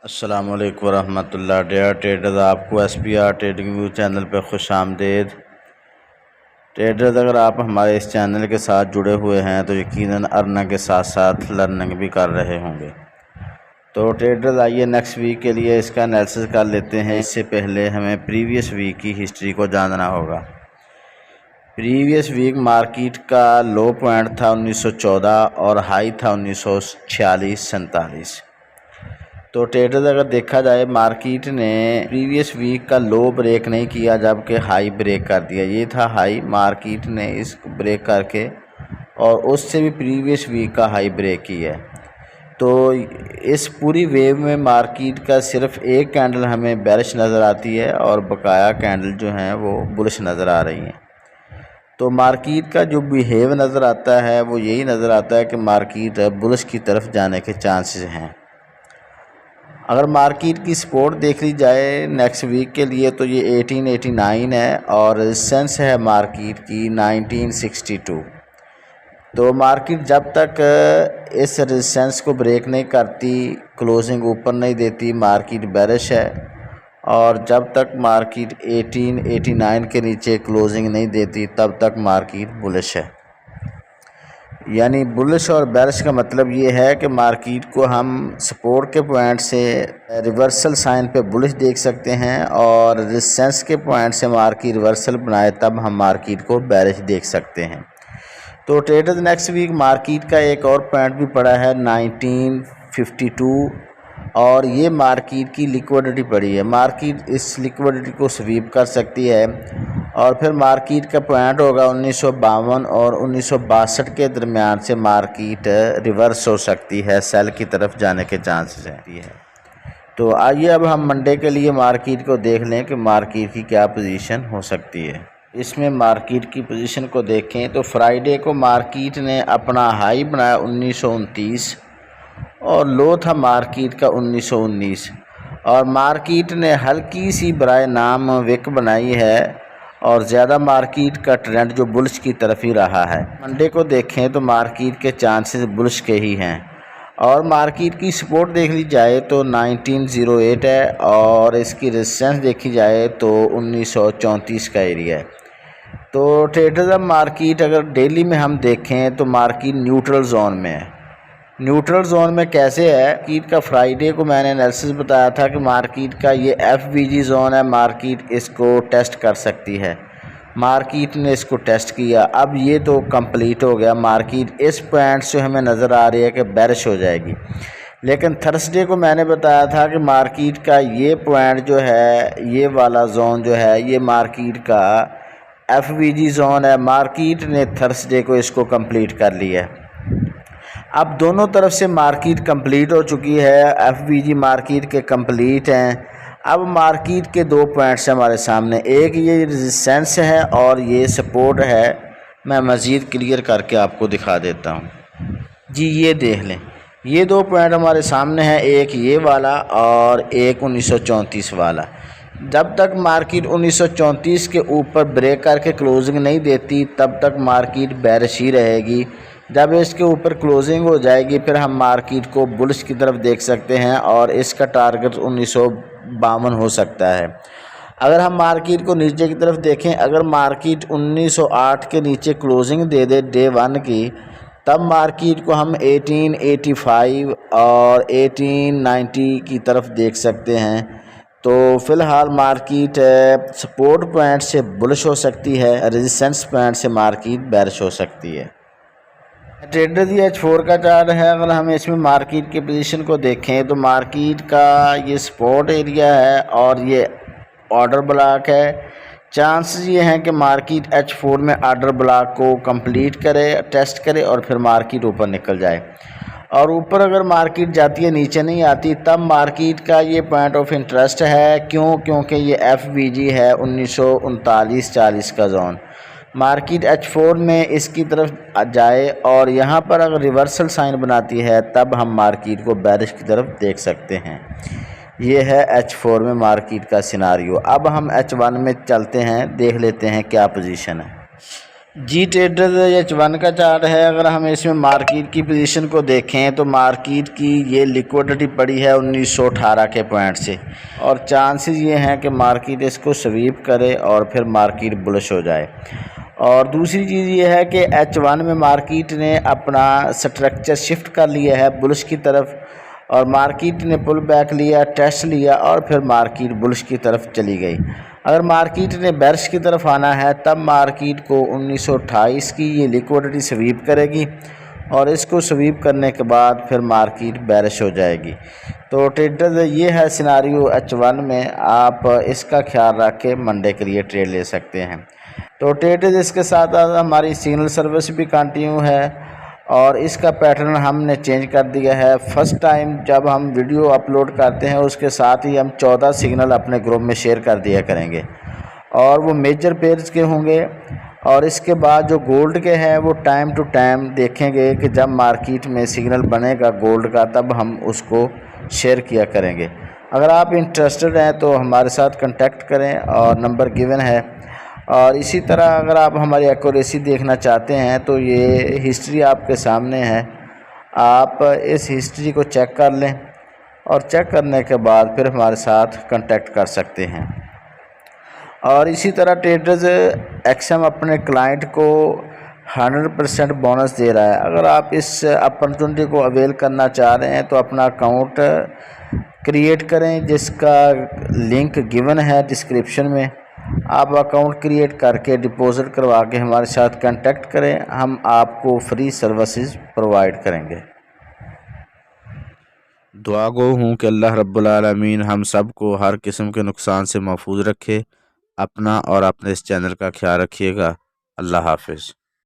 अस्सलामुअलैकुम वरहमतुल्लाह। Dare traders, आपको SPR trading view channel पर खुश आमदेद। ट्रेडर्स, अगर आप हमारे इस चैनल के साथ जुड़े हुए हैं तो यकीनन अर्निंग के साथ साथ लर्निंग भी कर रहे होंगे। तो ट्रेडर्स, आइए नेक्स्ट वीक के लिए इसका एनालिसिस कर लेते हैं। इससे पहले हमें प्रीवियस वीक की हिस्ट्री को जानना होगा। प्रीवियस वीक मार्केट का लो पॉइंट था 1914 और हाई था 1946-47। तो ट्रेडर्स, अगर देखा जाए मार्केट ने प्रीवियस वीक का लो ब्रेक नहीं किया जबकि हाई ब्रेक कर दिया। ये था हाई, मार्केट ने इस ब्रेक करके और उससे भी प्रीवियस वीक का हाई ब्रेक किया है। तो इस पूरी वेव में मार्केट का सिर्फ एक कैंडल हमें बेरिश नज़र आती है और बकाया कैंडल जो हैं वो बुलिश नज़र आ रही हैं। तो मार्केट का जो बिहेव नज़र आता है वो यही नज़र आता है कि मार्केट बुलिश की तरफ जाने के चांसेस हैं। अगर मार्केट की सपोर्ट देख ली जाए नेक्स्ट वीक के लिए तो ये 1889 है और रेजिस्टेंस है मार्केट की 1962। तो मार्केट जब तक इस रेजिस्टेंस को ब्रेक नहीं करती, क्लोजिंग ऊपर नहीं देती, मार्केट बेरिश है। और जब तक मार्केट 1889 के नीचे क्लोजिंग नहीं देती तब तक मार्केट बुलिश है। यानी बुलिश और बेरिश का मतलब ये है कि मार्केट को हम सपोर्ट के पॉइंट से रिवर्सल साइन पे बुलिश देख सकते हैं और रेजिस्टेंस के पॉइंट से मार्केट रिवर्सल बनाए तब हम मार्केट को बेरिश देख सकते हैं। तो ट्रेडर्स, नेक्स्ट वीक मार्केट का एक और पॉइंट भी पड़ा है 1952 और ये मार्केट की लिक्विडिटी पड़ी है। मार्केट इस लिक्विडिटी को स्वीप कर सकती है और फिर मार्केट का पॉइंट होगा 1952 और 1962 के दरमियान से मार्केट रिवर्स हो सकती है, सेल की तरफ जाने के चांसेस हैं। तो आइए अब हम मंडे के लिए मार्केट को देख लें कि मार्केट की क्या पोजीशन हो सकती है। इसमें मार्केट की पोजीशन को देखें तो फ्राइडे को मार्केट ने अपना हाई बनाया 1929 और लो था मार्केट का 1919 और मार्केट ने हल्की सी बराए नाम विक बनाई है और ज़्यादा मार्केट का ट्रेंड जो बुलिश की तरफ ही रहा है। मंडे को देखें तो मार्केट के चांसेस बुलिश के ही हैं और मार्केट की सपोर्ट देख ली जाए तो 1908 है और इसकी रेजिस्टेंस देखी जाए तो 1934 का एरिया है। तो ट्रेडर्स, अब मार्केट अगर डेली में हम देखें तो मार्केट न्यूट्रल जोन में है। न्यूट्रल जोन में कैसे है? मार्केट का फ्राइडे को मैंने एनालिसिस बताया था कि मार्केट का ये FVG जोन है, मार्केट इसको टेस्ट कर सकती है। मार्केट ने इसको टेस्ट किया, अब ये तो कंप्लीट हो गया। मार्केट इस पॉइंट से हमें नज़र आ रही है कि बेरिश हो जाएगी। लेकिन थर्सडे को मैंने बताया था कि मार्केट का ये पॉइंट जो है, ये वाला जोन जो है, ये मार्केट का FVG जोन है। मार्केट ने थर्सडे को इसको कंप्लीट कर लिया है। अब दोनों तरफ से मार्केट कंप्लीट हो चुकी है, FVG मार्केट के कंप्लीट हैं। अब मार्केट के दो पॉइंट्स हमारे सामने, एक ये रेजिस्टेंस है और ये सपोर्ट है। मैं मज़ीद क्लियर करके आपको दिखा देता हूँ जी। ये देख लें, ये दो पॉइंट हमारे सामने हैं, एक ये वाला और एक 1934 वाला। जब तक मार्केट 1934 के ऊपर ब्रेक करके क्लोजिंग नहीं देती तब तक मार्केट बेरिश ही रहेगी। जब इसके ऊपर क्लोजिंग हो जाएगी फिर हम मार्केट को बुलिश की तरफ देख सकते हैं और इसका टारगेट 1952 हो सकता है। अगर हम मार्केट को नीचे की तरफ देखें, अगर मार्केट 1908 के नीचे क्लोजिंग दे दे डे 1 की, तब मार्केट को हम 1885 और 1890 की तरफ देख सकते हैं। तो फ़िलहाल मार्केट सपोर्ट पॉइंट से बुलिश हो सकती है, रेजिस्टेंस पॉइंट से मार्केट बेरिश हो सकती है। ट्रेडर्स, ये H4 का चार्ट है। अगर हम इसमें मार्केट की पोजीशन को देखें तो मार्केट का ये सपोर्ट एरिया है और ये ऑर्डर ब्लॉक है। चांसेस ये हैं कि मार्केट H4 में ऑर्डर ब्लॉक को कंप्लीट करे, टेस्ट करे और फिर मार्केट ऊपर निकल जाए। और ऊपर अगर मार्केट जाती है, नीचे नहीं आती, तब मार्केट का ये पॉइंट ऑफ इंटरेस्ट है। क्यों? क्योंकि ये FVG है 1939-40 का जोन। मार्केट H4 में इसकी तरफ जाए और यहाँ पर अगर रिवर्सल साइन बनाती है तब हम मार्केट को बेरिश की तरफ देख सकते हैं। ये है H4 में मार्केट का सिनारियो। अब हम H1 में चलते हैं, देख लेते हैं क्या पोजीशन है। जी ट्रेडर H1 का चार्ट है। अगर हम इसमें मार्केट की पोजीशन को देखें तो मार्केट की ये लिक्विडिटी पड़ी है 1918 के पॉइंट से, और चांसेस ये हैं कि मार्केट इसको स्वीप करे और फिर मार्केट बुलिश हो जाए। और दूसरी चीज़ ये है कि H1 में मार्केट ने अपना स्ट्रक्चर शिफ्ट कर लिया है बुलिश की तरफ, और मार्केट ने पुल बैक लिया, टेस्ट लिया और फिर मार्केट बुलिश की तरफ चली गई। अगर मार्केट ने बेरिश की तरफ आना है तब मार्केट को 1928 की ये लिक्विडिटी स्वीप करेगी, और इसको स्वीप करने के बाद फिर मार्केट बेरिश हो जाएगी। तो ट्रेडर ये है सिनारियो H1 में, आप इसका ख्याल रख के मंडे के लिए ट्रेड ले सकते हैं। तो ट्रेडर इसके साथ हमारी सिग्नल सर्विस भी कंटिन्यू है, और इसका पैटर्न हमने चेंज कर दिया है। फर्स्ट टाइम जब हम वीडियो अपलोड करते हैं उसके साथ ही हम 14 सिग्नल अपने ग्रुप में शेयर कर दिया करेंगे, और वो मेजर पेयर्स के होंगे। और इसके बाद जो गोल्ड के हैं वो टाइम टू टाइम देखेंगे कि जब मार्केट में सिग्नल बनेगा गोल्ड का तब हम उसको शेयर किया करेंगे। अगर आप इंटरेस्टेड हैं तो हमारे साथ कांटेक्ट करें, और नंबर गिवन है। और इसी तरह अगर आप हमारी एक्यूरेसी देखना चाहते हैं तो ये हिस्ट्री आपके सामने है, आप इस हिस्ट्री को चेक कर लें, और चेक करने के बाद फिर हमारे साथ कांटेक्ट कर सकते हैं। और इसी तरह ट्रेडर्स एक्सएम अपने क्लाइंट को 100% बोनस दे रहा है। अगर आप इस अपॉर्चुनिटी को अवेल करना चाह रहे हैं तो अपना अकाउंट क्रिएट करें, जिसका लिंक गिवन है डिस्क्रिप्शन में। आप अकाउंट क्रिएट करके डिपॉजिट करवा के हमारे साथ कांटेक्ट करें, हम आपको फ्री सर्विसेज प्रोवाइड करेंगे। दुआ गो हूँ कि अल्लाह रब्बुल आलमीन हम सब को हर किस्म के नुकसान से महफूज रखे। अपना और अपने इस चैनल का ख्याल रखिएगा। अल्लाह हाफिज़।